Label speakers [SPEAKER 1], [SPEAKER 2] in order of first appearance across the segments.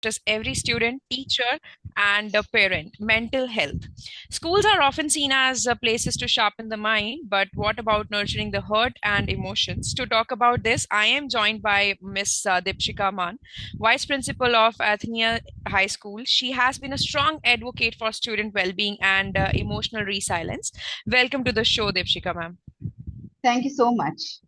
[SPEAKER 1] touches every student, teacher, and a parent. Mental health. Schools are often seen as places to sharpen the mind, but what about nurturing the heart and emotions? To talk about this, I am joined by Miss Deepshikha Maan, Vice Principal of Athenia High School. She has been a strong advocate for student well-being and emotional resilience. Welcome to the show, Deepshikha ma'am.
[SPEAKER 2] Thank you so much.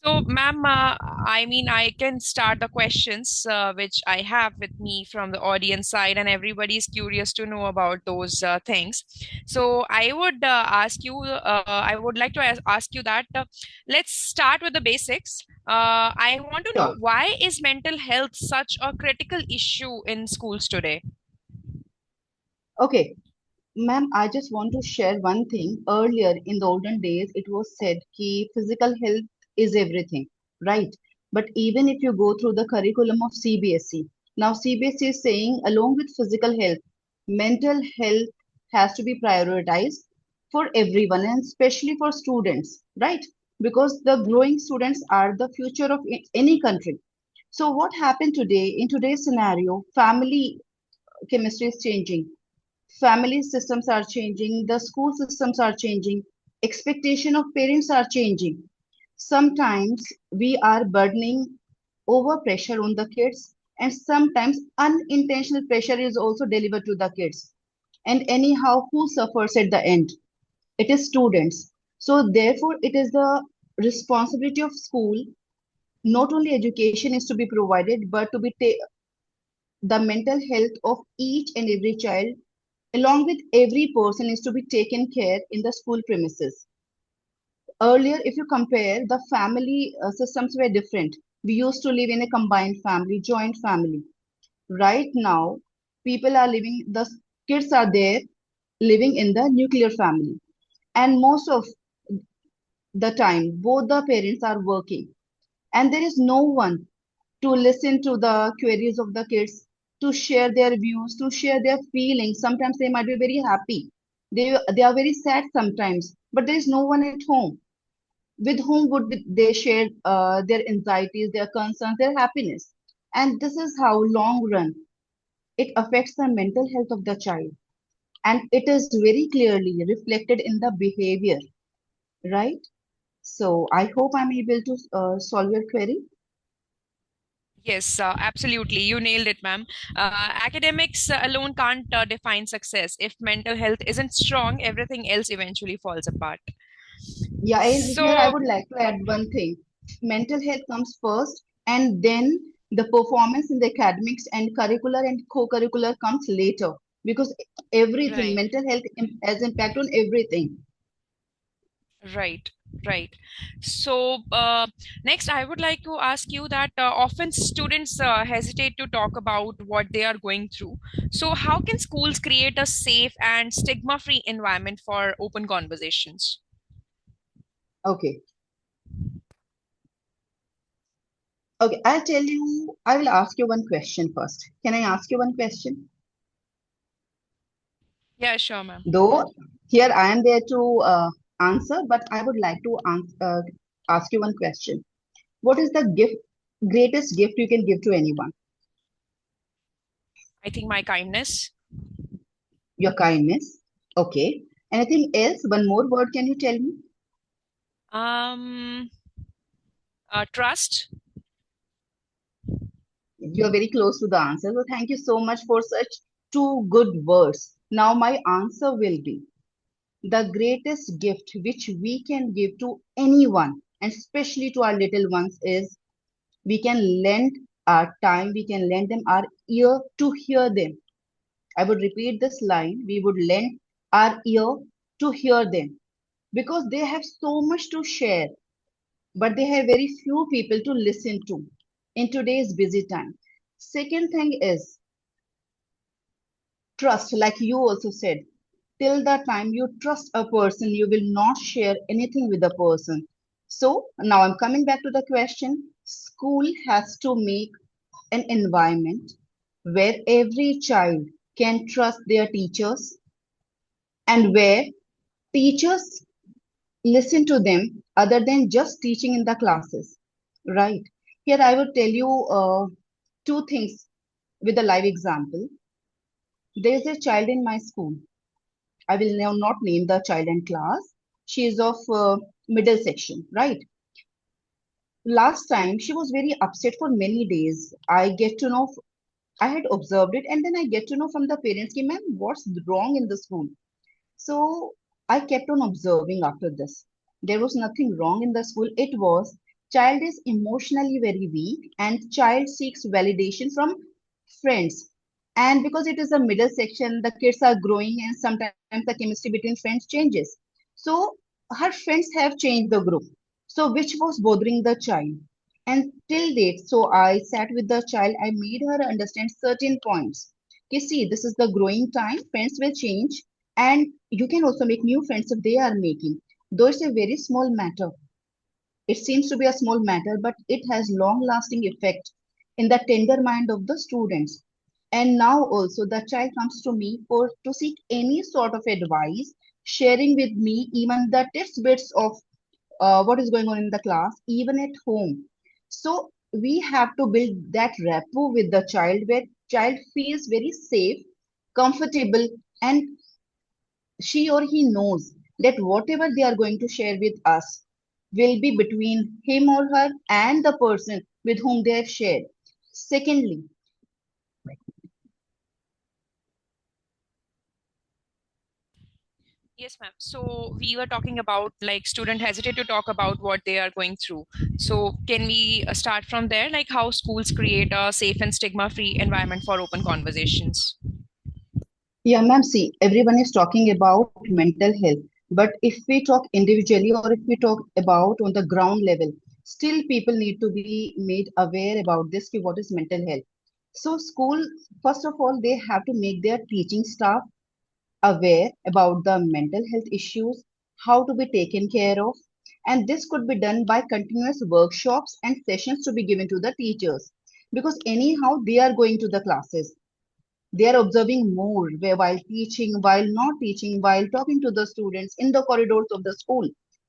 [SPEAKER 1] So, ma'am, I can start the questions which I have with me from the audience side, and everybody is curious to know about those things. So, I would like to ask you that let's start with the basics. I want to know,
[SPEAKER 2] Sure.
[SPEAKER 1] why is mental health such a critical issue in schools today?
[SPEAKER 2] Okay, ma'am, I just want to share one thing. Earlier in the olden days, it was said that physical health is everything, right? But even if you go through the curriculum of CBSE, now CBSE is saying along with physical health, mental health has to be prioritized for everyone and especially for students, right? Because the growing students are the future of any country. So what happened today in today's scenario, family chemistry is changing, family systems are changing, the school systems are changing, expectation of parents are changing. Sometimes we are burdening over pressure on the kids, and sometimes unintentional pressure is also delivered to the kids, and anyhow who suffers at the end? It is students. So therefore it is the responsibility of school. Not only education is to be provided, but to be the mental health of each and every child along with every person is to be taken care in the school premises. Earlier, if you compare, the family systems were different. We used to live in a combined family, joint family. Right now, people are living, the kids are there living in the nuclear family. And most of the time, both the parents are working. And there is no one to listen to the queries of the kids, to share their views, to share their feelings. Sometimes they might be very happy. They are very sad sometimes, but there is no one at home. With whom would they share their anxieties, their concerns, their happiness? And this is how long run it affects the mental health of the child. And it is very clearly reflected in the behavior, right? So I hope I'm able to solve your query.
[SPEAKER 1] Yes, absolutely. You nailed it, ma'am. Academics alone can't define success. If mental health isn't strong, everything else eventually falls apart.
[SPEAKER 2] Yeah, and here I
[SPEAKER 1] So,
[SPEAKER 2] would like to add one thing. Mental health comes first, and then the performance in the academics and curricular and co-curricular comes later. Because everything,
[SPEAKER 1] right,
[SPEAKER 2] mental health has impact on everything.
[SPEAKER 1] right, right. So, next, I would like to ask you that often students hesitate to talk about what they are going through. So, how can schools create a safe and stigma-free environment for open conversations?
[SPEAKER 2] Okay. Okay, I'll tell you, I will ask you one question first. Can I ask you one question?
[SPEAKER 1] Yeah, sure, ma'am.
[SPEAKER 2] Though here I am there to answer, but I would like to ask you one question. What is the greatest gift you can give to anyone?
[SPEAKER 1] I think my kindness.
[SPEAKER 2] Your kindness. Okay. Anything else? One more word can you tell me?
[SPEAKER 1] Um, Trust.
[SPEAKER 2] You're very close to the answer. So thank you so much for such two good words. Now my answer will be the greatest gift which we can give to anyone, and especially to our little ones, is we can lend our time, we can lend them our ear to hear them. I would repeat this line, we would lend our ear to hear them because they have so much to share, but they have very few people to listen to in today's busy time. Second thing is trust, like you also said. Till the time you trust a person, you will not share anything with the person. So now I'm coming back to the question. School has to make an environment where every child can trust their teachers and where teachers listen to them other than just teaching in the classes, right? Here I would tell you two things. with a live example. There's a child in my school. I will now not name the child and class. She is of middle section, right? Last time she was very upset for many days. I get to know, I had observed it, and then I get to know from the parents, ki, ma'am, what's wrong in the school? So I kept on observing after this. There was nothing wrong in the school. It was child is emotionally very weak and child seeks validation from friends. And because it is a middle section, the kids are growing and sometimes the chemistry between friends changes. So her friends have changed the group. So which was bothering the child. And till date, so I sat with the child, I made her understand certain points. Okay, see, this is the growing time, friends will change, and you can also make new friends if they are making. Though it's a very small matter, it seems to be a small matter, but it has long lasting effect in the tender mind of the students. And now also the child comes to me for to seek any sort of advice, sharing with me even the tips bits of what is going on in the class, even at home. So we have to build that rapport with the child where child feels very safe, comfortable, and she or he knows that whatever they are going to share with us will be between him or her and the person with whom they have shared. Secondly,
[SPEAKER 1] Yes, ma'am. So we were talking about like student hesitate to talk about what they are going through. So can we start from there, like how schools create a safe and stigma-free environment for open conversations?
[SPEAKER 2] yeah, ma'am, see, everyone is talking about mental health, but if we talk individually or if we talk about on the ground level, still people need to be made aware about this, ki what is mental health. So school, first of all, they have to make their teaching staff aware about the mental health issues, how to be taken care of, and this could be done by continuous workshops and sessions to be given to the teachers. Because anyhow, they are going to the classes, they are observing more while teaching, while not teaching, while talking to the students in the corridors of the school,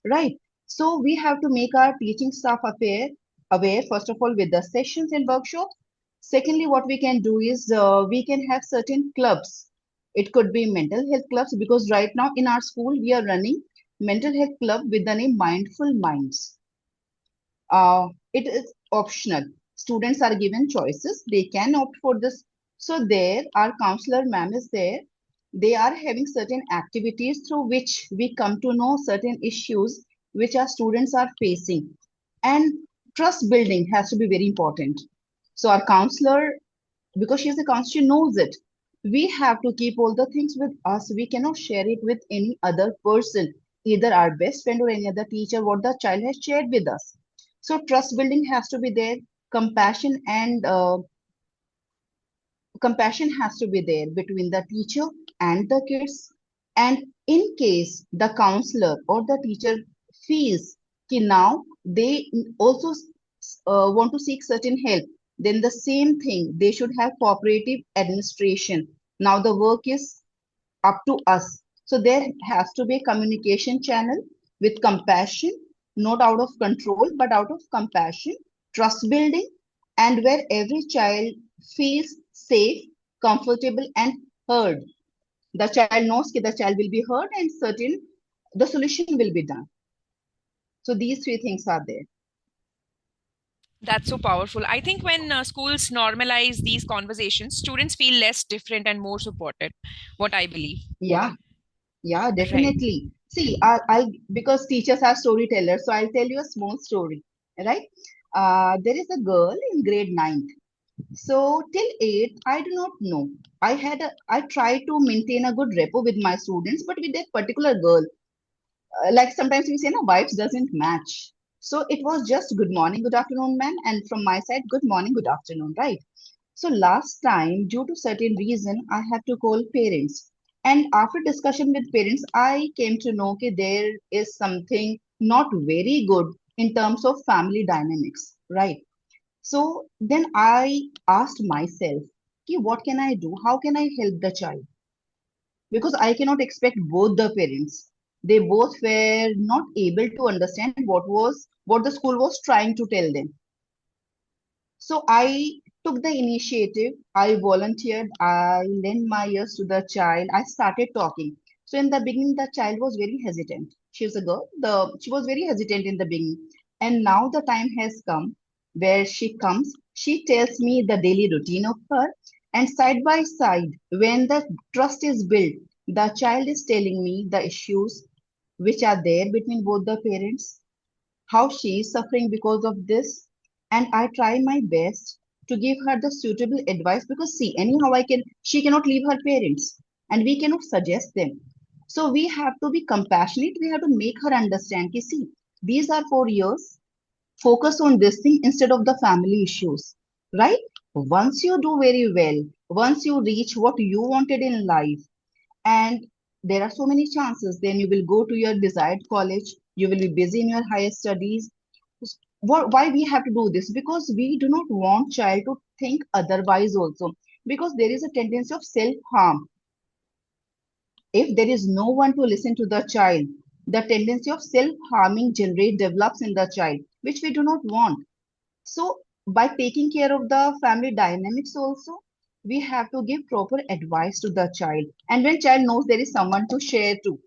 [SPEAKER 2] right? So we have to make our teaching staff aware first of all with the sessions and workshops. Secondly, what we can do is we can have certain clubs. It could be mental health clubs because right now in our school we are running mental health club with the name Mindful Minds. It is optional. Students are given choices. They can opt for this. So there, our counselor ma'am is there. They are having certain activities through which we come to know certain issues which our students are facing. And trust building has to be very important. So our counselor, because she is a counselor, she knows it. We have to keep all the things with us. We cannot share it with any other person, either our best friend or any other teacher, what the child has shared with us. So trust building has to be there. Compassion and compassion has to be there between the teacher and the kids. And in case the counselor or the teacher feels that now they also want to seek certain help, then the same thing, they should have cooperative administration. Now the work is up to us. So there has to be a communication channel with compassion, not out of control, but out of compassion, trust building, and where every child feels safe, comfortable, and heard. The child knows that the child will be heard and certain the solution will be done. So these three things are there.
[SPEAKER 1] That's so powerful. I think when schools normalize these conversations, students feel less different and more supported, what I believe.
[SPEAKER 2] Yeah, yeah,
[SPEAKER 1] Right.
[SPEAKER 2] definitely. See, I'll because teachers are storytellers, so I'll tell you a small story, right? There is a girl in grade ninth. So till eighth, I do not know. I try to maintain a good rapport with my students, but with that particular girl, like sometimes we say, no, vibes doesn't match. So it was just good morning, good afternoon, ma'am, and from my side, good morning, good afternoon, right? So last time, due to certain reason, I had to call parents. And after discussion with parents, I came to know that there is something not very good in terms of family dynamics, right? So then I asked myself, "Ki, what can I do? How can I help the child? Because I cannot expect both the parents. They both were not able to understand what the school was trying to tell them. So I took the initiative. I volunteered. I lent my ears to the child. I started talking. So in the beginning, the child was very hesitant. She was a girl. She was very hesitant in the beginning. And now the time has come where she comes. She tells me the daily routine of her. And side by side, when the trust is built, the child is telling me the issues which are there between both the parents, how she is suffering because of this, and I try my best to give her the suitable advice, because see, anyhow I can she cannot leave her parents and we cannot suggest them. So we have to be compassionate, we have to make her understand ki, see, these are 4 years, focus on this thing instead of the family issues, right? Once you do very well, once you reach what you wanted in life, and there are so many chances, then you will go to your desired college, you will be busy in your higher studies. Why we have to do this? Because we do not want child to think otherwise also, because there is a tendency of self harm. If there is no one to listen to the child, the tendency of self harming generate develops in the child, which we do not want. So by taking care of the family dynamics also, we have to give proper advice to the child. And when child knows there is someone to share to,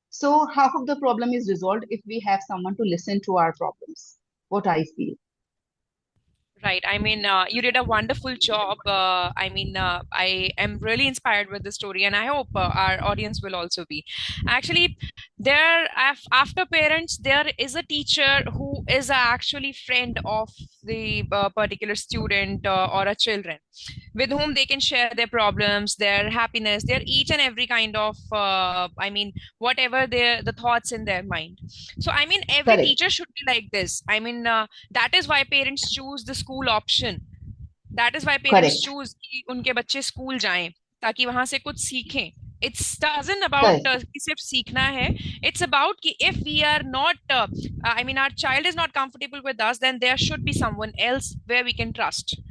[SPEAKER 2] so half of the problem is resolved if we have someone to listen to our problems. What I feel.
[SPEAKER 1] Right. I mean, you did a wonderful job. I am really inspired with the story, and I hope our audience will also be. Actually, after parents, there is a teacher who is actually friend of the particular student or a children, with whom they can share their problems, their happiness, their each and every kind of, whatever the thoughts in their mind. So, I mean, every
[SPEAKER 2] Correct,
[SPEAKER 1] teacher should be like this. That is why parents choose the school option. That is why parents
[SPEAKER 2] correct,
[SPEAKER 1] choose कि उनके बच्चे school जाएं ताकि वहां से कुछ सीखें. It's doesn't about
[SPEAKER 2] correct.
[SPEAKER 1] कि सिर्फ सीखना है. It's about कि if we are not, our child is not comfortable with us, then there should be someone else where we can trust.
[SPEAKER 2] And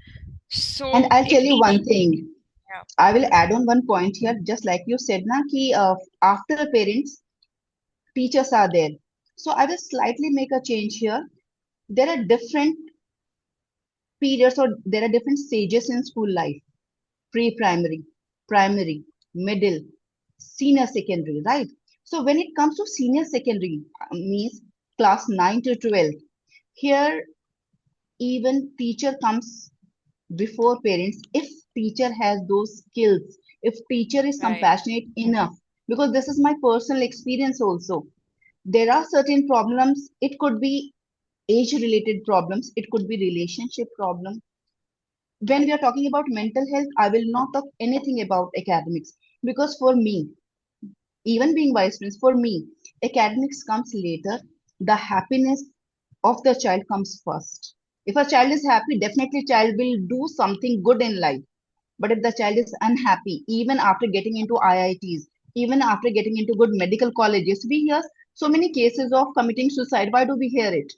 [SPEAKER 1] So
[SPEAKER 2] I'll tell
[SPEAKER 1] if
[SPEAKER 2] you one
[SPEAKER 1] teaching,
[SPEAKER 2] thing.
[SPEAKER 1] yeah,
[SPEAKER 2] I will add on one point here, just like you said, na, ki, after parents, teachers are there. So I will slightly make a change here. There are different periods, or there are different stages in school life: pre-primary, primary, middle, senior secondary, right? So when it comes to senior secondary, means class 9 to 12, here even teacher comes before parents, if teacher has those skills, if teacher is
[SPEAKER 1] right,
[SPEAKER 2] compassionate enough, because this is my personal experience also. There are certain problems, it could be age related problems, it could be relationship problem. When we are talking about mental health, I will not talk anything about academics, because for me, even being vice principal, for me, academics comes later. The happiness of the child comes first. If a child is happy, definitely child will do something good in life. But if the child is unhappy, even after getting into IITs, even after getting into good medical colleges, we hear so many cases of committing suicide. Why do we hear it?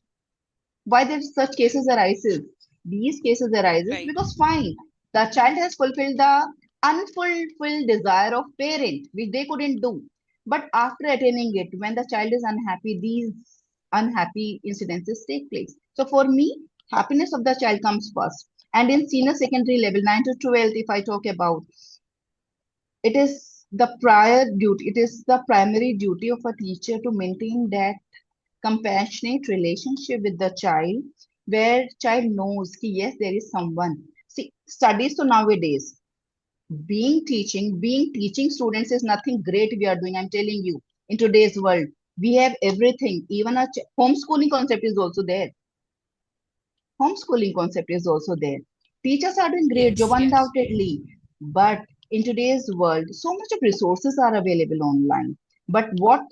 [SPEAKER 2] Why there such cases arises? These cases arises
[SPEAKER 1] right.
[SPEAKER 2] because fine, the child has fulfilled the unfulfilled desire of parent, which they couldn't do. But after attaining it, when the child is unhappy, these unhappy incidences take place. So for me, happiness of the child comes first. And in senior secondary level, 9 to 12, if I talk about, it is the prior duty, it is the primary duty of a teacher to maintain that compassionate relationship with the child, where child knows कि yes, there is someone. See, studies so nowadays, being teaching students is nothing great we are doing, I'm telling you. In today's world, we have everything. Even a homeschooling concept is also there. Homeschooling concept is also there. Teachers are doing great job
[SPEAKER 1] Yes, yes.
[SPEAKER 2] undoubtedly, but in today's world, so much of resources are available online. But what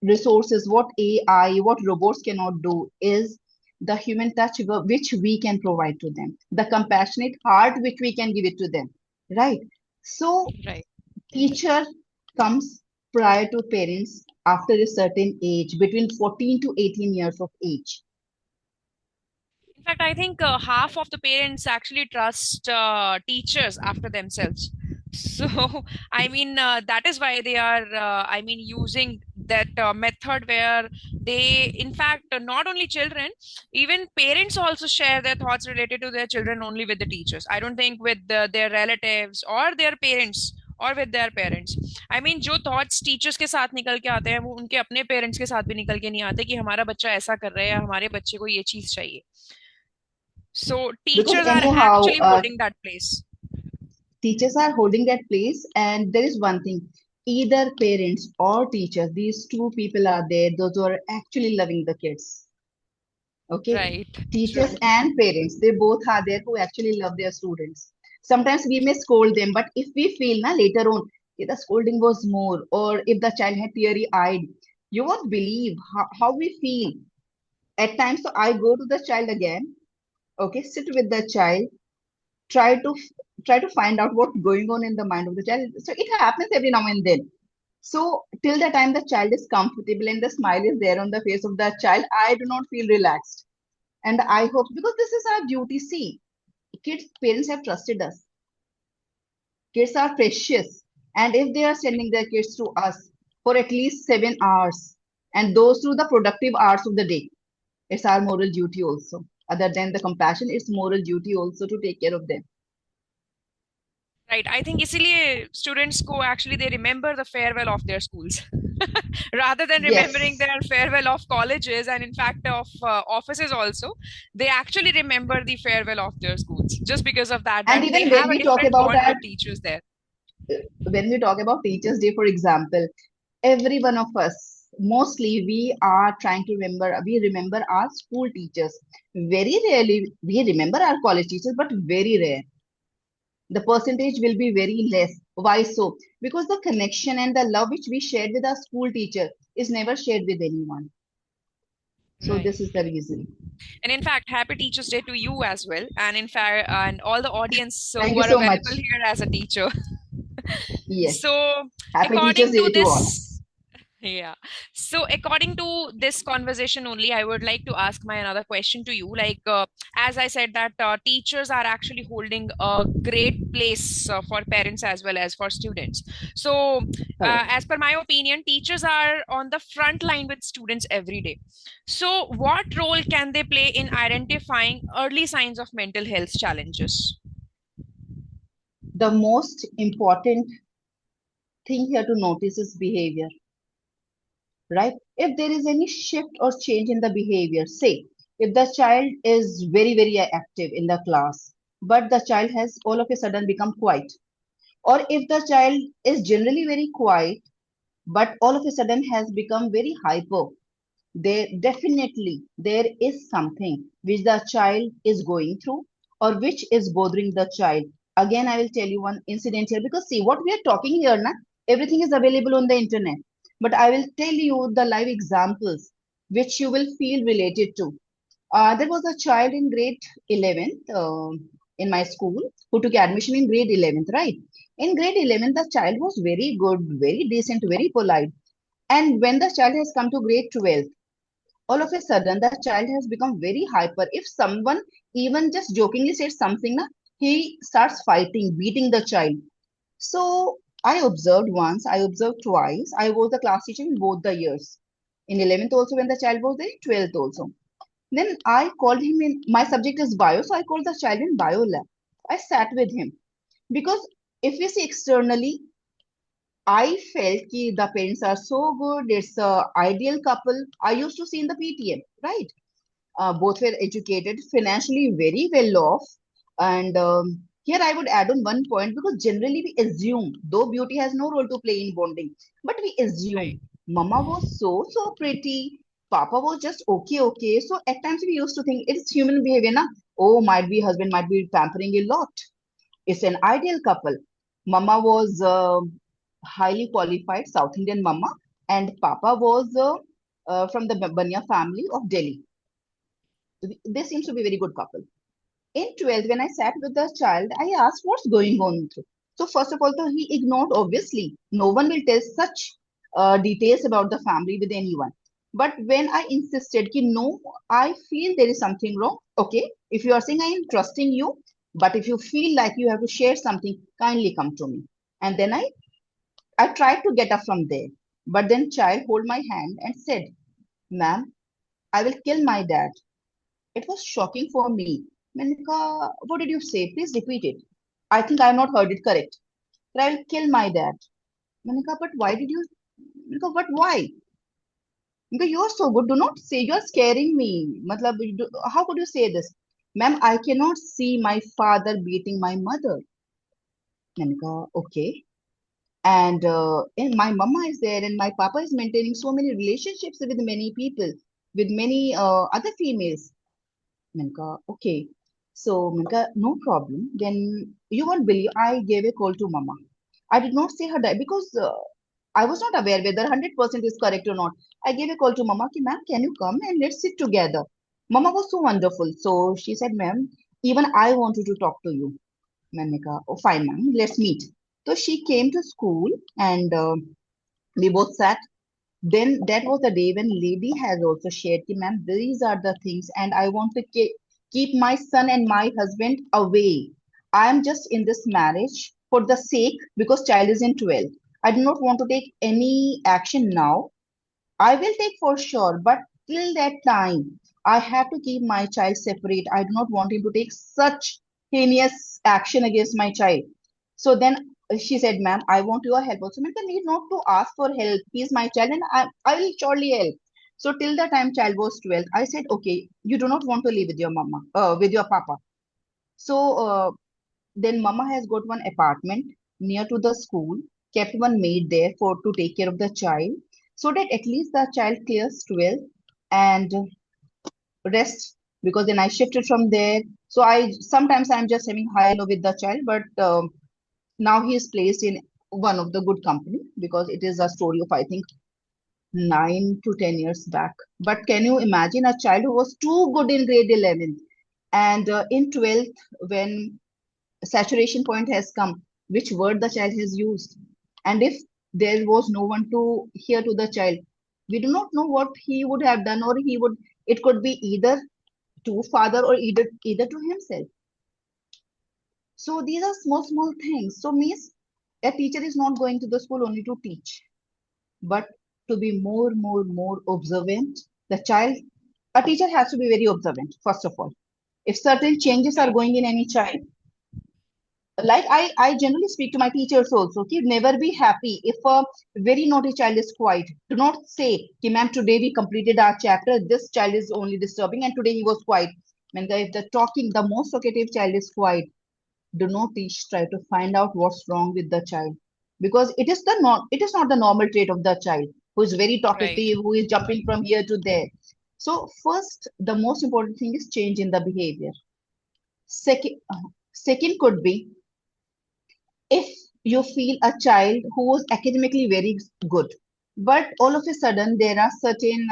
[SPEAKER 2] resources, what AI, what robots cannot do is the human touch which we can provide to them, the compassionate heart which we can give it to them, right? So,
[SPEAKER 1] Right.
[SPEAKER 2] teacher comes prior to parents after a certain age, between 14 to 18 years of age.
[SPEAKER 1] In fact, I think half of the parents actually trust teachers after themselves. So, that is why they are, using that method where they, in fact, not only children, even parents also share their thoughts related to their children only with the teachers. I don't think with their relatives or their parents और with their parents. I mean जो thoughts teachers के साथ निकल के आते हैं वो उनके अपने पेरेंट्स के साथ भी निकल के नहीं आते कि हमारा बच्चा ऐसा कर रहा है या हमारे बच्चे को ये चीज चाहिए. So
[SPEAKER 2] Because
[SPEAKER 1] teachers are
[SPEAKER 2] anyhow,
[SPEAKER 1] actually holding that place.
[SPEAKER 2] teachers are holding that place, and there is one thing: either parents or teachers, these two people are there, those who are actually loving the kids. Okay,
[SPEAKER 1] Right.
[SPEAKER 2] teachers
[SPEAKER 1] True.
[SPEAKER 2] and parents, they both are there who actually love their students. Sometimes we may scold them, but if we feel na later on if the scolding was more, or if the child had teary eyed, you won't believe how we feel at times. So I go to the child again, okay, sit with the child, try to find out what's going on in the mind of the child. So it happens every now and then. So till the time the child is comfortable and the smile is there on the face of the child, I do not feel relaxed. And I hope, because this is our duty. See, kids, parents have trusted us. Kids are precious. And if they are sending their kids to us for at least 7 hours, and those through the productive hours of the day, it's our moral duty also. Other than the compassion, it's moral duty also to take care of them.
[SPEAKER 1] Right. I think इसीलिए students को actually they remember the farewell of their schools rather than remembering
[SPEAKER 2] Yes.
[SPEAKER 1] their farewell of colleges and in fact of offices also. They actually remember the farewell of their schools just because of that,
[SPEAKER 2] And
[SPEAKER 1] that they
[SPEAKER 2] even
[SPEAKER 1] have
[SPEAKER 2] when
[SPEAKER 1] a
[SPEAKER 2] we talk
[SPEAKER 1] different
[SPEAKER 2] about
[SPEAKER 1] bond
[SPEAKER 2] our
[SPEAKER 1] with teachers there.
[SPEAKER 2] when we talk about Teachers' Day, for example, every one of us, mostly we remember our school teachers. Very rarely we remember our college teachers, but very rare. The percentage will be very less. Why so? Because the connection and the love which we shared with our school teacher is never shared with anyone. So
[SPEAKER 1] Right.
[SPEAKER 2] this is the reason.
[SPEAKER 1] And in fact, happy Teachers Day to you as well. And in fact, and all the audience
[SPEAKER 2] Thank
[SPEAKER 1] who
[SPEAKER 2] you
[SPEAKER 1] are
[SPEAKER 2] so much.
[SPEAKER 1] available here as a teacher.
[SPEAKER 2] Yes.
[SPEAKER 1] So,
[SPEAKER 2] Happy Teachers
[SPEAKER 1] according to
[SPEAKER 2] Day to all.
[SPEAKER 1] this, yeah. So, according to this conversation only, I would like to ask my another question to you. Like, as I said, that teachers are actually holding a great place for parents as well as for students. So,
[SPEAKER 2] Correct.
[SPEAKER 1] as per my opinion, teachers are on the front line with students every day. So, what role can they play in identifying early signs of mental health challenges?
[SPEAKER 2] The most important thing here to notice is behavior, right? If there is any shift or change in the behavior, say if the child is very, very active in the class, but the child has all of a sudden become quiet, or if the child is generally very quiet, but all of a sudden has become very hyper, there is something which the child is going through or which is bothering the child. Again, I will tell you one incident here, because see what we are talking here now, everything is available on the internet, but I will tell you the live examples which you will feel related to. There was a child in grade 11th in my school who took admission in grade 11th, right? In grade 11th, the child was very good, very decent, very polite. And when the child has come to grade 12th, all of a sudden the child has become very hyper. If someone even just jokingly says something, na, he starts fighting, beating the child. So I observed once, I observed twice. I was the class teacher in both the years. In 11th also when the child was there, in 12th also. Then I called him in, my subject is bio, so I called the child in bio lab. I sat with him. Because if we see externally, I felt that the parents are so good, it's a ideal couple. I used to see in the PTM, right? Both were educated, financially very well off. And here I would add on one point, because generally we assume, though beauty has no role to play in bonding, but we
[SPEAKER 1] Right.
[SPEAKER 2] assume Mama was so pretty, Papa was just okay. So at times we used to think it's human behavior, na? Oh, might be husband might be pampering a lot. It's an ideal couple. Mama was highly qualified South Indian mama, and Papa was from the Banya family of Delhi. They seems to be a very good couple. In 12th, when I sat with the child, I asked what's going on. So first of all, though, he ignored, obviously. No one will tell such details about the family with anyone. But when I insisted, ki, no, I feel there is something wrong. Okay, if you are saying I am trusting you, but if you feel like you have to share something, kindly come to me. And then I tried to get up from there. But then child hold my hand and said, "Ma'am, I will kill my dad." It was shocking for me. Manika, what did you say? Please repeat it. I think I have not heard it correct. I will kill my dad. Manika, but why did you? Manika, but why? Manika, you are so good. Do not say. You are scaring me. Matlab, how could you say this? Ma'am, I cannot see my father beating my mother. Manika, okay. And my mama is there, and my papa is maintaining so many relationships with many people, with many other females. Manka, okay. So, Manka, no problem. Then you won't believe I gave a call to Mama. I did not say her that because I was not aware whether 100% is correct or not. I gave a call to Mama, ki, ma'am, can you come and let's sit together? Mama was so wonderful. So she said, ma'am, even I wanted to talk to you. Manika, oh, fine, ma'am, let's meet. So she came to school and we both sat. Then that was the day when lady has also shared, ki, ma'am, these are the things, and I want to keep my son and my husband away. I am just in this marriage for the sake because child is in 12. I do not want to take any action now. I will take for sure, but till that time, I have to keep my child separate. I do not want him to take such heinous action against my child. So then she said, ma'am, I want your help also. Ma'am, need not to ask for help. He is my child and I will surely help. So till the time child was 12, I said, okay, you do not want to live with your mama, with your papa. So then mama has got one apartment near to the school, kept one maid there for to take care of the child, so that at least the child clears 12 and rest. Because then I shifted from there. So I sometimes I'm just having high low with the child, but now he is placed in one of the good company because it is a story of I think 9 to 10 years back. But can you imagine a child who was too good in grade 11 and in 12th when saturation point has come, which word the child has used. And if there was no one to hear to the child, we do not know what he would have done, or he would, it could be either to father or either to himself. So these are small, small things. So means a teacher is not going to the school only to teach, but to be more observant. The child, a teacher has to be very observant, first of all. If certain changes are
[SPEAKER 1] Right.
[SPEAKER 2] going in any child, like I generally speak to my teachers also, okay, never be happy if a very naughty child is quiet. Do not say, okay, ma'am, today we completed our chapter. This child is only disturbing, and today he was quiet. When if the talking, the most talkative child is quiet, do not teach. Try to find out what's wrong with the child, because it is not the normal trait of the child who is very
[SPEAKER 1] Right.
[SPEAKER 2] talkative, who is jumping from here to there. So first, the most important thing is change in the behavior. Second could be if you feel a child who was academically very good, but all of a sudden there are certain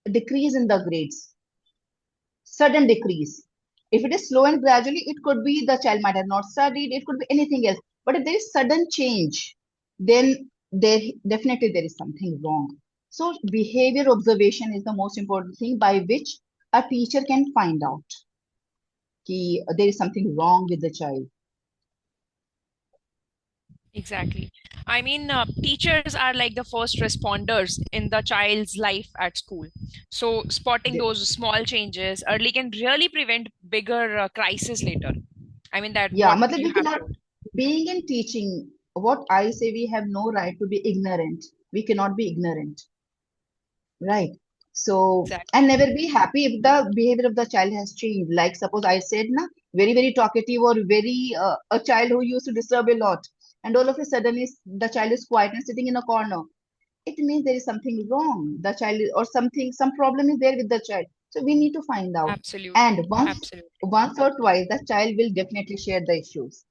[SPEAKER 2] decrease in the grades, sudden decrease. If it is slow and gradually, it could be the child might have not studied, it could be anything else. But if there is sudden change, then there definitely there is something wrong. So behavior observation is the most important thing by which a teacher can find out that there is something wrong with the child.
[SPEAKER 1] Exactly. I mean, teachers are like the first responders in the child's life at school. So, spotting
[SPEAKER 2] They-
[SPEAKER 1] those small changes early can really prevent bigger crisis later. I mean, that
[SPEAKER 2] Yeah,
[SPEAKER 1] what
[SPEAKER 2] matlab
[SPEAKER 1] you
[SPEAKER 2] we
[SPEAKER 1] have
[SPEAKER 2] cannot,
[SPEAKER 1] told.
[SPEAKER 2] being in teaching, what I say, we have no right to be ignorant. We cannot be ignorant, right? So,
[SPEAKER 1] Exactly.
[SPEAKER 2] and never be happy if the behavior of the child has changed. Like suppose I said, na, very talkative or very a child who used to disturb a lot, and all of a sudden is the child is quiet and sitting in a corner. It means there is something wrong. The child or something, some problem is there with the child. So we need to find out.
[SPEAKER 1] Absolutely.
[SPEAKER 2] And
[SPEAKER 1] Absolutely.
[SPEAKER 2] once or twice, the child will definitely share the issues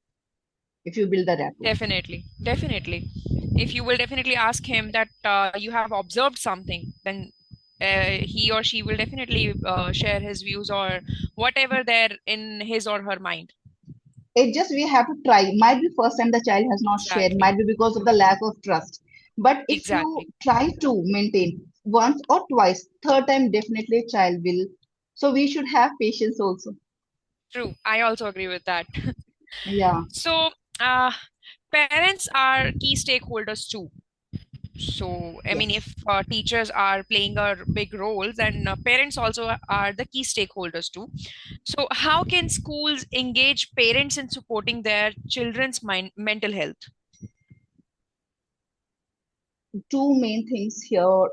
[SPEAKER 2] if you build the rapport.
[SPEAKER 1] Definitely. Definitely. If you will definitely ask him that you have observed something, then he or she will definitely share his views or whatever there in his or her mind.
[SPEAKER 2] It just we have to try. Might be first time the child has not shared,
[SPEAKER 1] Exactly.
[SPEAKER 2] might be because of the lack of trust. But if you
[SPEAKER 1] Exactly.
[SPEAKER 2] try to maintain once or twice, third time definitely child will. So we should have patience also.
[SPEAKER 1] True. I also agree with that.
[SPEAKER 2] Yeah.
[SPEAKER 1] So, uh, parents are key stakeholders too. So, I mean,
[SPEAKER 2] Yes.
[SPEAKER 1] if teachers are playing a big role, then parents also are the key stakeholders too. So, how can schools engage parents in supporting their children's mental health?
[SPEAKER 2] Two main things here,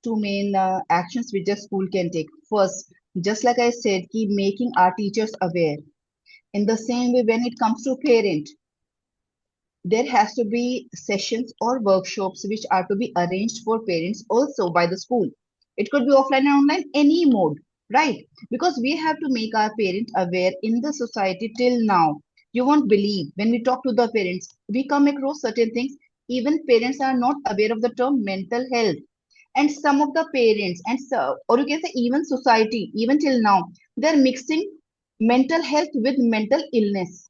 [SPEAKER 2] two main actions which the school can take. First, just like I said, keep making our teachers aware. In the same way, when it comes to parent, there has to be sessions or workshops which are to be arranged for parents also by the school. It could be offline and online, any mode, right? Because we have to make our parents aware in the society till now. You won't believe when we talk to the parents, we come across certain things. Even parents are not aware of the term mental health. And some of the parents, and so, or you can say even society, even till now, they're mixing mental health with mental illness.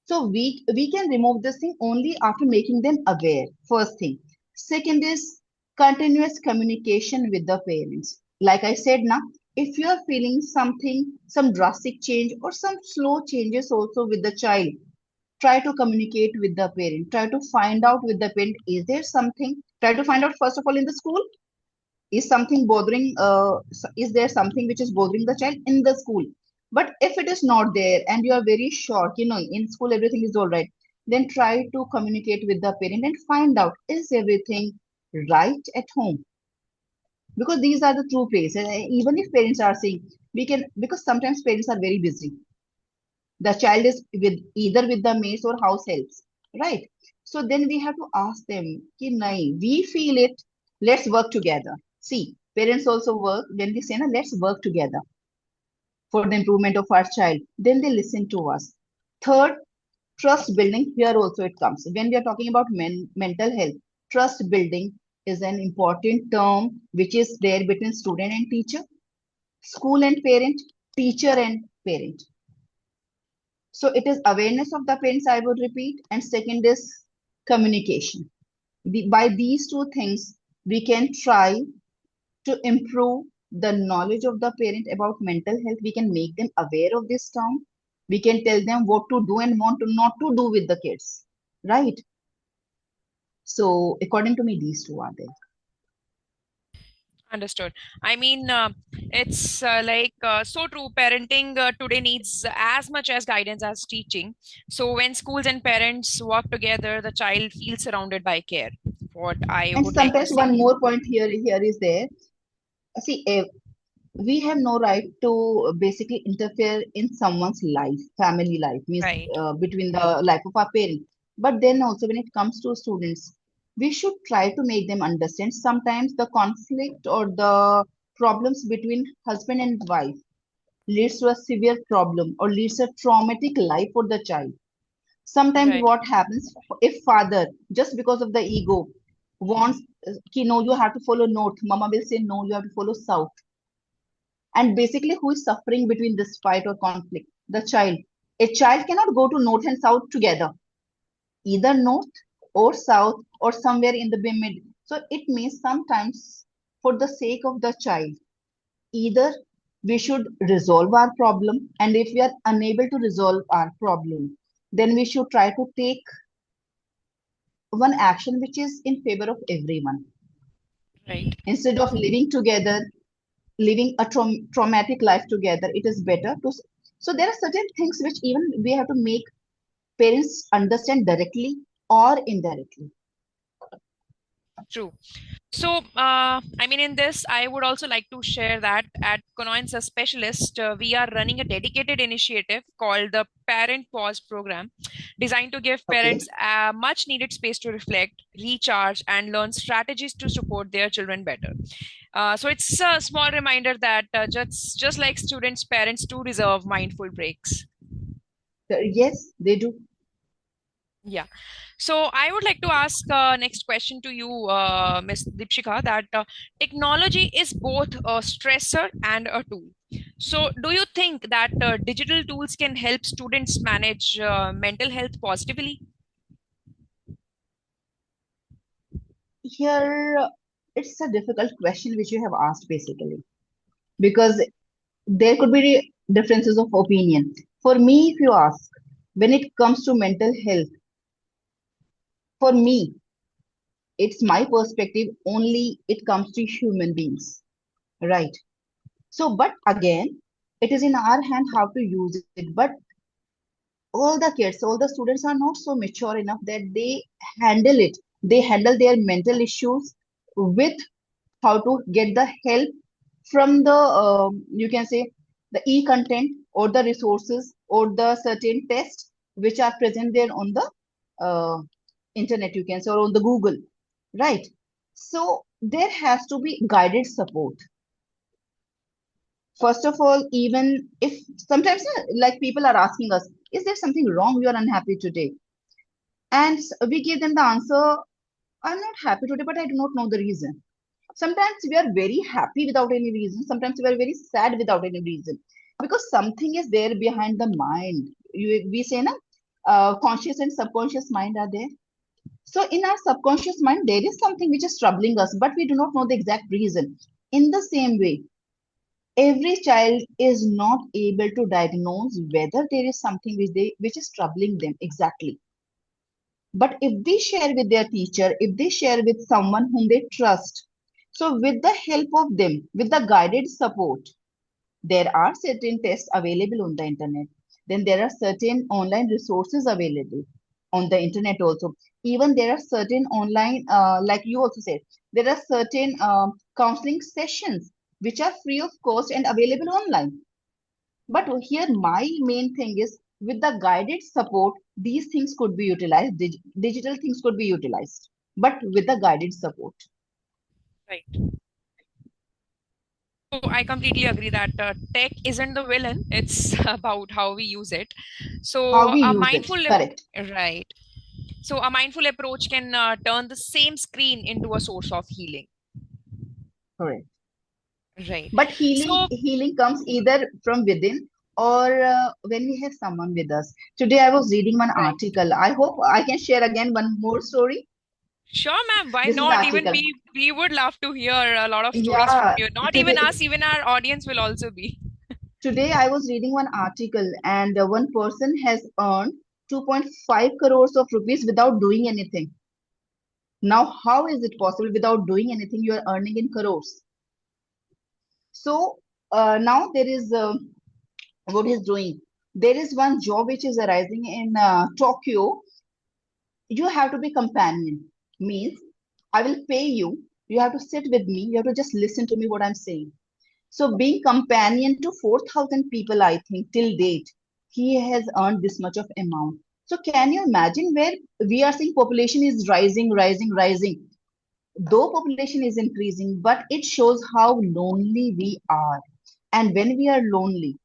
[SPEAKER 2] So we can remove this thing only after making them aware. First thing. Second is continuous communication with the parents. Like I said now, if you are feeling something, some drastic change or some slow changes also with the child, try to communicate with the parent. Try to find out with the parent, is there something? Try to find out first of all in the school, is something bothering is there something which is bothering the child in the school. But if it is not there and you are very sure, in school everything is all right, then try to communicate with the parent and find out, is everything right at home? Because these are the true places. Even if parents are saying, we can, because sometimes parents are very busy, the child is with either with the maids or house helps, right? So then we have to ask them, ki, nahi, we feel it, let's work together. See, parents also work. When we say na, let's work together for the improvement of our child, then they listen to us. Third, trust building. Here also it comes when we are talking about mental health. Trust building is an important term which is there between student and teacher, school and parent, teacher and parent. So it is awareness of the parents, I would repeat, and second is communication. By these two things, we can try to improve the knowledge of the parent about mental health. We can make them aware of this term. We can tell them what to do and what to not to do with the kids, right? So according to me, these two are there.
[SPEAKER 1] Understood. I mean, it's so true. Parenting today needs as much as guidance as teaching. So when schools and parents work together, the child feels surrounded by care. What I
[SPEAKER 2] And
[SPEAKER 1] would like to
[SPEAKER 2] sometimes
[SPEAKER 1] say.
[SPEAKER 2] one more point here is there. See, we have no right to basically interfere in someone's life, family life, means
[SPEAKER 1] Right.
[SPEAKER 2] between the life of our parents. But then also, when it comes to students, we should try to make them understand sometimes the conflict or the problems between husband and wife leads to a severe problem or leads a traumatic life for the child. Sometimes
[SPEAKER 1] Right.
[SPEAKER 2] what happens if father, just because of the ego, wants, no, you have to follow north, mama will say, no, you have to follow south, and basically, who is suffering between this fight or conflict? The child. A child cannot go to north and south together, either north or south or somewhere in the mid. So it means sometimes, for the sake of the child, either we should resolve our problem, and if we are unable to resolve our problem, then we should try to take one action which is in favor of everyone.
[SPEAKER 1] Right.
[SPEAKER 2] Instead of living together, living a traumatic life together, it is better to. So there are certain things which even we have to make parents understand directly or indirectly.
[SPEAKER 1] True. So, I mean, in this, I would also like to share that at Connaissance Specialist, we are running a dedicated initiative called the Parent Pause Program, designed to give
[SPEAKER 2] Okay.
[SPEAKER 1] parents a much needed space to reflect, recharge, and learn strategies to support their children better. So, it's a small reminder that just like students, parents too deserve mindful breaks.
[SPEAKER 2] Yes, they do.
[SPEAKER 1] Yeah. So I would like to ask next question to you, Ms. Deepshikha, that technology is both a stressor and a tool. So do you think that digital tools can help students manage mental health positively?
[SPEAKER 2] Here, it's a difficult question which you have asked basically, because there could be differences of opinion. For me, if you ask, when it comes to mental health, for me, It's my perspective, only it comes to human beings, right? So, but again, it is in our hand how to use it. But all the kids, all the students are not so mature enough that they handle it. They handle their mental issues with how to get the help from the, you can say, the e-content or the resources or the certain tests which are present there on the uh, internet, you can say, or on the Google, right? So there has to be guided support. First of all, even if sometimes like people are asking us, is there something wrong? You are unhappy today, and we give them the answer, I'm not happy today, but I do not know the reason. Sometimes we are very happy without any reason. Sometimes we are very sad without any reason because something is there behind the mind. We say, na, conscious and subconscious mind are there. So in our subconscious mind, there is something which is troubling us, but we do not know the exact reason. In the same way, every child is not able to diagnose whether there is something which is troubling them exactly. But if they share with their teacher, if they share with someone whom they trust, so with the help of them, with the guided support, there are certain tests available on the internet. Then there are certain online resources available on the internet also. Even there are certain online, like you also said, there are certain counseling sessions which are free of cost and available online. But here, my main thing is with the guided support, these things could be utilized, digital things could be utilized, but with the guided support.
[SPEAKER 1] Right. So I completely agree that tech isn't the villain. It's about how we use it.
[SPEAKER 2] How
[SPEAKER 1] So
[SPEAKER 2] we
[SPEAKER 1] a
[SPEAKER 2] use it, correct,
[SPEAKER 1] right. So a mindful approach can turn the same screen into a source of healing.
[SPEAKER 2] correct.
[SPEAKER 1] Right.
[SPEAKER 2] But
[SPEAKER 1] So
[SPEAKER 2] healing comes either from within or when we have someone with us. Today, I was reading one
[SPEAKER 1] right.
[SPEAKER 2] article. I hope I can share again one more story.
[SPEAKER 1] Sure, ma'am. Why
[SPEAKER 2] This is the
[SPEAKER 1] not? Even
[SPEAKER 2] article.
[SPEAKER 1] we would love to hear a lot of stories from
[SPEAKER 2] Yeah,
[SPEAKER 1] you. Not even
[SPEAKER 2] today
[SPEAKER 1] us, even our audience will also be.
[SPEAKER 2] today I was reading one article, and one person has earned 2.5 crores of rupees without doing anything. Now, how is it possible without doing anything you are earning in crores? So now there is what he's doing. There is one job which is arising in Tokyo. You have to be companion. Means I will pay you. You have to sit with me. You have to just listen to me what I'm saying. So being companion to 4,000 people, I think till date, he has earned this much of amount. So can you imagine where we are seeing population is rising, rising, rising. Though population is increasing, but it shows how lonely we are. And when we are lonely,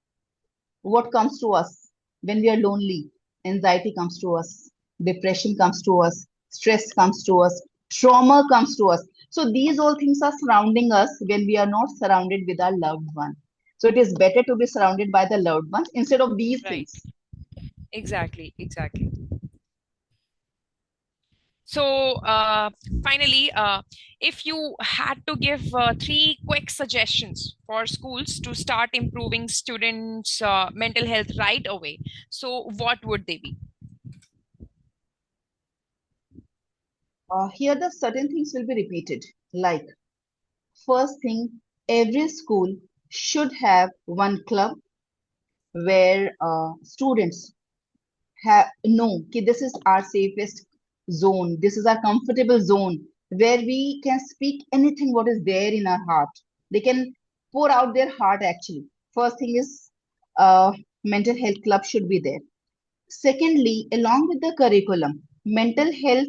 [SPEAKER 2] what comes to us? When we are lonely, anxiety comes to us, depression comes to us, stress comes to us, trauma comes to us. So these all things are surrounding us when we are not surrounded with our loved one. So it is better to be surrounded by the loved ones instead of these
[SPEAKER 1] Right.
[SPEAKER 2] things.
[SPEAKER 1] Exactly. Exactly. So, finally, if you had to give three quick suggestions for schools to start improving students' mental health right away, so what would they be?
[SPEAKER 2] Here, the certain things will be repeated. Like, first thing, every school should have one club where students have know कि this is our safest zone, this is our comfortable zone where we can speak anything what is there in our heart. They can pour out their heart actually. First thing is mental health club should be there. Secondly, along with the curriculum, mental health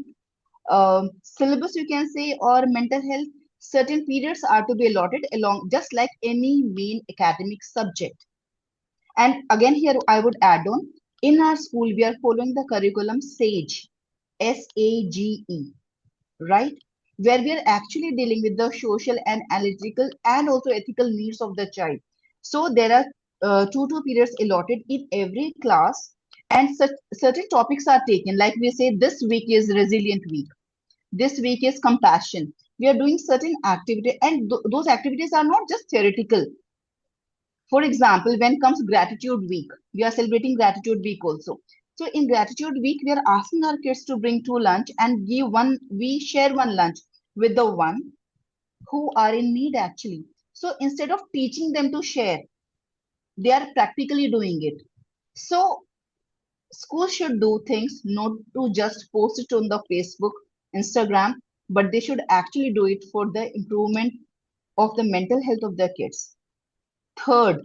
[SPEAKER 2] syllabus you can say, or mental health certain periods are to be allotted along just like any main academic subject. And again, here I would add on, in our school, we are following the curriculum SAGE, SAGE, right? Where we are actually dealing with the social and analytical and also ethical needs of the child. So there are two periods allotted in every class, and such certain topics are taken. Like we say, this week is resilient week. This week is compassion. We are doing certain activity, and those activities are not just theoretical. For example, when comes gratitude week, we are celebrating gratitude week also. So in gratitude week, we are asking our kids to bring two lunch and give one, we share one lunch with the one who are in need actually. So instead of teaching them to share, they are practically doing it. So schools should do things not to just post it on the Facebook, Instagram, but they should actually do it for the improvement of the mental health of their kids. Third,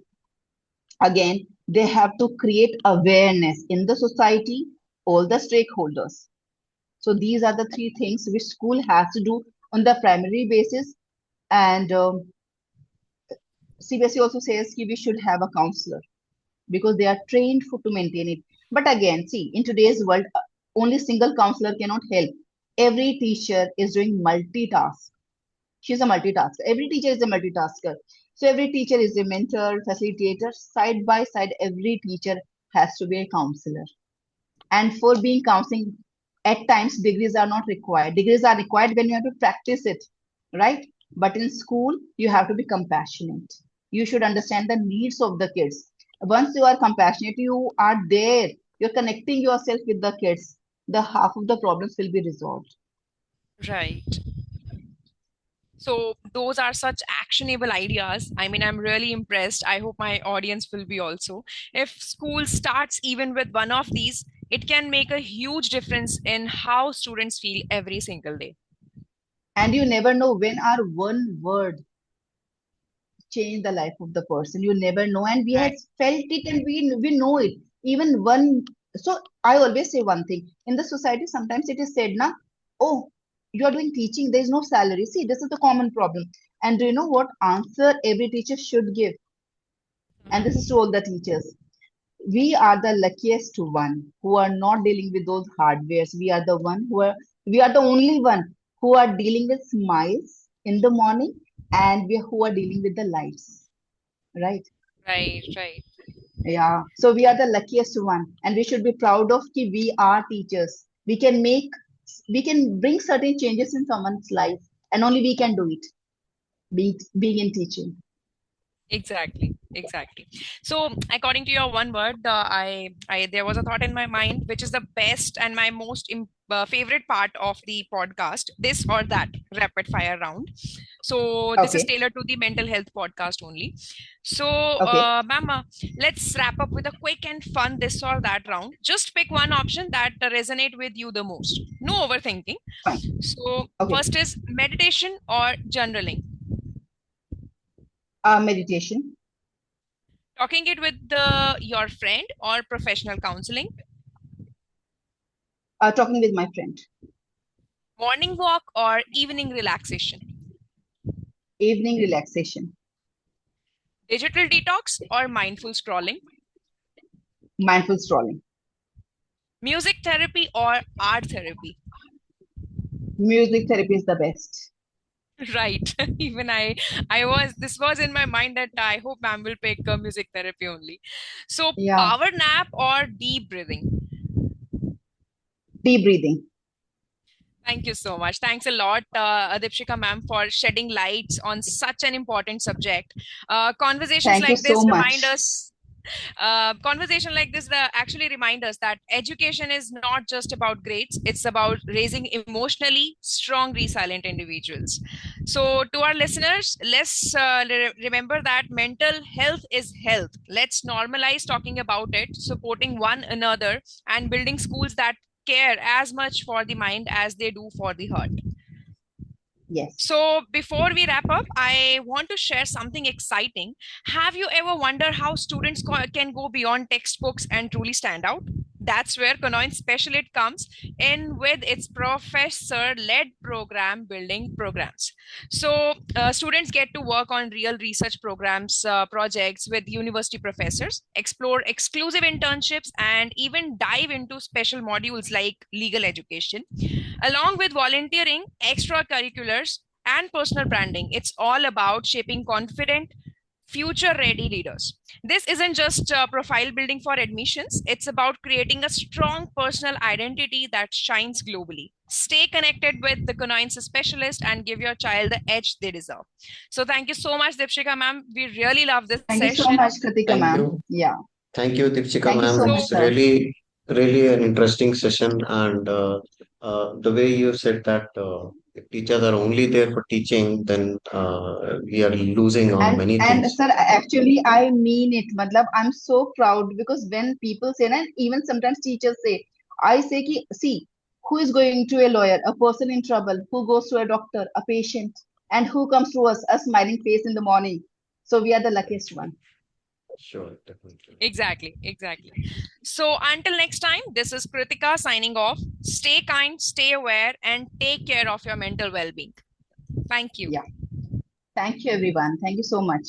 [SPEAKER 2] again, they have to create awareness in the society, all the stakeholders. So these are the three things which school has to do on the primary basis. And CBSE also says we should have a counselor because they are trained to maintain it. But again, see, in today's world, only single counselor cannot help. Every teacher is doing multitask. She's a multitasker. Every teacher is a multitasker. So every teacher is a mentor, facilitator. Side by side, every teacher has to be a counselor. And for being counseling, at times degrees are not required. Degrees are required when you have to practice it, right? But in school, you have to be compassionate. You should understand the needs of the kids. Once you are compassionate, you are there. You're connecting yourself with the kids. The half of the problems will be resolved.
[SPEAKER 1] Right. So those are such actionable ideas. I mean, I'm really impressed. I hope my audience will be also. If school starts even with one of these, it can make a huge difference in how students feel every single day.
[SPEAKER 2] And you never know when our one word change the life of the person. You never know, and we have
[SPEAKER 1] Right.
[SPEAKER 2] felt it, and we know it. Even one. So I always say one thing in the society. Sometimes it is said, "Na, oh, you are doing teaching. There is no salary." See, this is the common problem. And do you know what answer every teacher should give? And this is
[SPEAKER 1] Mhm.
[SPEAKER 2] to all the teachers. We are the luckiest one who are not dealing with those hardwares. We are the one who are. We are the only one who are dealing with smiles in the morning, and we who are dealing with the lights, right?
[SPEAKER 1] Right, right.
[SPEAKER 2] Yeah, so we are the luckiest one, and we should be proud of ki we are teachers. We can bring certain changes in someone's life, and only we can do it. Being in teaching.
[SPEAKER 1] Exactly, exactly. So, according to your one word, there was a thought in my mind, which is the best and my most favorite part of the podcast, this or that rapid fire round. So, this is
[SPEAKER 2] Okay,
[SPEAKER 1] tailored to the mental health podcast only. So,
[SPEAKER 2] okay,
[SPEAKER 1] Mama, let's wrap up with a quick and fun this or that round. Just pick one option that resonate with you the most. No overthinking.
[SPEAKER 2] fine.
[SPEAKER 1] So,
[SPEAKER 2] Okay,
[SPEAKER 1] first is meditation or journaling.
[SPEAKER 2] meditation.
[SPEAKER 1] Talking it with your friend or professional counseling.
[SPEAKER 2] Talking with my friend.
[SPEAKER 1] Morning walk or evening relaxation.
[SPEAKER 2] Evening relaxation.
[SPEAKER 1] Digital detox or mindful scrolling.
[SPEAKER 2] Mindful strolling.
[SPEAKER 1] Music therapy or art therapy.
[SPEAKER 2] Music therapy is the best.
[SPEAKER 1] Right. Even this was in my mind that I hope ma'am will pick music therapy only. So
[SPEAKER 2] Yeah,
[SPEAKER 1] power nap or deep breathing.
[SPEAKER 2] deep breathing.
[SPEAKER 1] Thank you so much. Thanks a lot, Deepshikha ma'am, for shedding lights on such an important subject. Conversations
[SPEAKER 2] Thank you
[SPEAKER 1] like this
[SPEAKER 2] so
[SPEAKER 1] remind
[SPEAKER 2] much.
[SPEAKER 1] us conversation like this actually remind us that education is not just about grades, it's about raising emotionally strong resilient individuals. So to our listeners, let's remember that mental health is health. Let's normalize talking about it, supporting one another, and building schools that care as much for the mind as they do for the heart.
[SPEAKER 2] Yes.
[SPEAKER 1] So, before we wrap up, I want to share something exciting. Have you ever wondered how students can go beyond textbooks and truly stand out? That's where Connaissance Specialist comes in with its professor-led program building programs. So students get to work on real research programs, projects with university professors, explore exclusive internships, and even dive into special modules like legal education, along with volunteering, extracurriculars, and personal branding. It's all about shaping confident, future ready leaders. This isn't just profile building for admissions, it's about creating a strong personal identity that shines globally. Stay connected with the Connaissance Specialist and give your child the edge they deserve. So, thank you so much, Deepshikha ma'am. We really love this
[SPEAKER 2] Thank you so
[SPEAKER 1] session.
[SPEAKER 2] much, Kritika
[SPEAKER 3] Thank
[SPEAKER 2] ma'am.
[SPEAKER 3] you.
[SPEAKER 2] Yeah.
[SPEAKER 3] Thank you, Deepshikha
[SPEAKER 2] Thank you
[SPEAKER 3] ma'am.
[SPEAKER 2] so much,
[SPEAKER 1] So,
[SPEAKER 3] It's
[SPEAKER 2] sir.
[SPEAKER 3] really Really an interesting session, and the way you said that if teachers are only there for teaching, then we are losing on many
[SPEAKER 2] And
[SPEAKER 3] things.
[SPEAKER 2] sir, actually, I mean it. Matlab, I'm so proud because when people say, and even sometimes teachers say, I say, ki, see, who is going to a lawyer, a person in trouble, who goes to a doctor, a patient, and who comes to us, a smiling face in the morning. So we are the luckiest one.
[SPEAKER 3] Sure, definitely.
[SPEAKER 1] Exactly, exactly. So until next time, this is Kritika signing off. Stay kind, stay aware, and take care of your mental well being. Thank you.
[SPEAKER 2] Yeah. Thank you, everyone. Thank you so much.